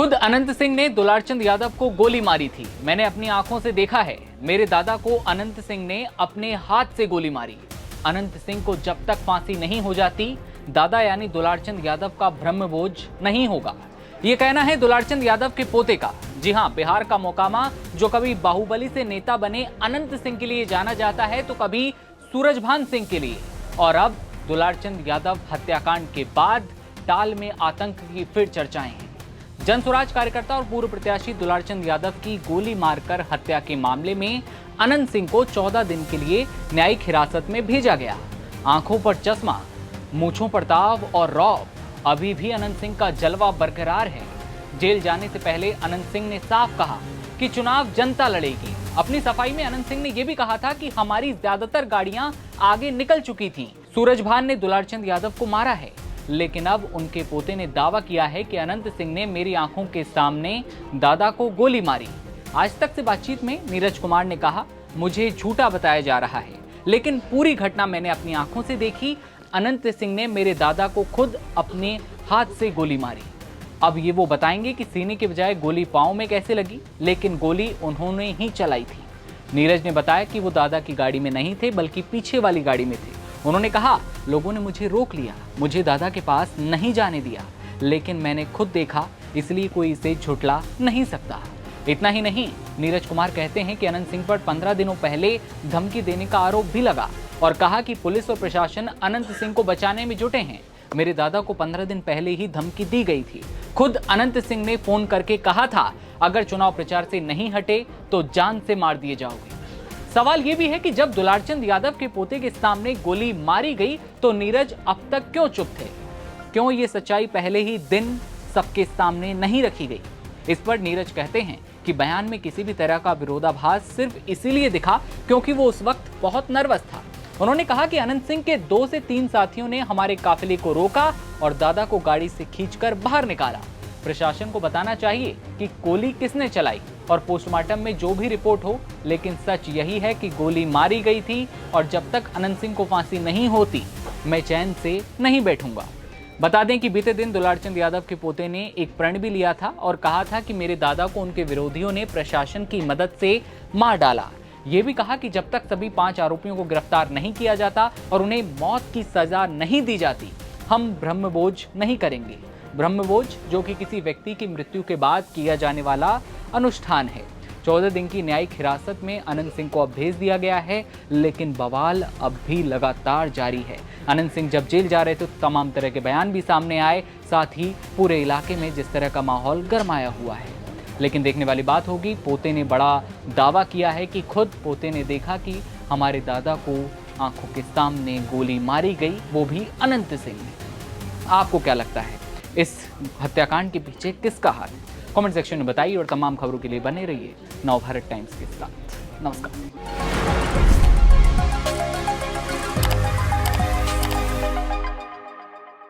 खुद अनंत सिंह ने दुलारचंद यादव को गोली मारी थी। मैंने अपनी आंखों से देखा है। मेरे दादा को अनंत सिंह ने अपने हाथ से गोली मारी। अनंत सिंह को जब तक फांसी नहीं हो जाती, दादा यानी दुलारचंद यादव का ब्रह्मभोज नहीं होगा। ये कहना है दुलारचंद यादव के पोते का। जी हां, बिहार का मोकामा, जो कभी बाहुबली से नेता बने अनंत सिंह के लिए जाना जाता है, तो कभी सूरजभान सिंह के लिए, और अब दुलारचंद यादव हत्याकांड के बाद टाल में आतंक की फिर चर्चाएं हैं। जनसुराज कार्यकर्ता और पूर्व प्रत्याशी दुलारचंद यादव की गोली मारकर हत्या के मामले में अनंत सिंह को 14 दिन के लिए न्यायिक हिरासत में भेजा गया। आंखों पर चश्मा, मूंछों पर ताव और रौब, अभी भी अनंत सिंह का जलवा बरकरार है। जेल जाने से पहले अनंत सिंह ने साफ कहा कि चुनाव जनता लड़ेगी। अपनी सफाई में अनंत सिंह ने यह भी कहा था कि हमारी ज्यादातर गाड़ियां आगे निकल चुकी थीं। सूरजभान ने दुलारचंद यादव को मारा है, लेकिन अब उनके पोते ने दावा किया है कि अनंत सिंह ने मेरी आंखों के सामने दादा को गोली मारी। आज तक से बातचीत में नीरज कुमार ने कहा, मुझे झूठा बताया जा रहा है, लेकिन पूरी घटना मैंने अपनी आंखों से देखी। अनंत सिंह ने मेरे दादा को खुद अपने हाथ से गोली मारी। अब ये वो बताएंगे कि सीने के बजाय गोली पांव में कैसे लगी, लेकिन गोली उन्होंने ही चलाई थी। नीरज ने बताया कि वो दादा की गाड़ी में नहीं थे, बल्कि पीछे वाली गाड़ी में थे। उन्होंने कहा, लोगों ने मुझे रोक लिया, मुझे दादा के पास नहीं जाने दिया, लेकिन मैंने खुद देखा, इसलिए कोई इसे झुठला नहीं सकता। इतना ही नहीं, नीरज कुमार कहते हैं कि अनंत सिंह पर 15 दिनों पहले धमकी देने का आरोप भी लगा और कहा कि पुलिस और प्रशासन अनंत सिंह को बचाने में जुटे हैं। मेरे दादा को 15 दिन पहले ही धमकी दी गई थी। खुद अनंत सिंह ने फोन करके कहा था, अगर चुनाव प्रचार से नहीं हटे तो जान से मार दिए जाओगे। सवाल यह भी है कि जब दुलारचंद यादव के पोते के सामने गोली मारी गई तो नीरज अब तक क्यों चुप थे? क्यों ये सच्चाई पहले ही दिन सबके सामने नहीं रखी गई? इस पर नीरज कहते हैं कि बयान में किसी भी तरह का विरोधाभास सिर्फ इसीलिए दिखा क्योंकि वो उस वक्त बहुत नर्वस था। उन्होंने कहा कि अनंत सिंह के 2 से 3 साथियों ने हमारे काफिले को रोका और दादा को गाड़ी से खींचकर बाहर निकाला। प्रशासन को बताना चाहिए कि गोली किसने चलाई और पोस्टमार्टम में जो भी रिपोर्ट हो, लेकिन सच यही है कि गोली मारी गई थी और जब तक अनंत सिंह को फांसी नहीं होती, मैं चैन से नहीं बैठूंगा। बता दें कि बीते दिन दुलारचंद यादव के पोते ने एक प्रण भी लिया था और कहा था कि मेरे दादा को उनके विरोधियों ने प्रशासन की मदद से मार डाला। ये भी कहा कि जब तक सभी 5 आरोपियों को गिरफ्तार नहीं किया जाता और उन्हें मौत की सजा नहीं दी जाती, हम ब्रह्मभोज नहीं करेंगे। ब्रह्मभोज, जो कि किसी व्यक्ति की मृत्यु के बाद किया जाने वाला अनुष्ठान है। 14 दिन की न्यायिक हिरासत में अनंत सिंह को अब भेज दिया गया है, लेकिन बवाल अब भी लगातार जारी है। अनंत सिंह जब जेल जा रहे थे तो तमाम तरह के बयान भी सामने आए, साथ ही पूरे इलाके में जिस तरह का माहौल गरमाया हुआ है। लेकिन देखने वाली बात होगी, पोते ने बड़ा दावा किया है कि खुद पोते ने देखा कि हमारे दादा को आंखों के सामने गोली मारी गई, वो भी अनंत सिंह ने। आपको क्या लगता है, इस हत्याकांड के पीछे किसका हाथ है? कमेंट सेक्शन में बताइए और तमाम खबरों के लिए बने रहिए नवभारत टाइम्स के साथ। नमस्कार।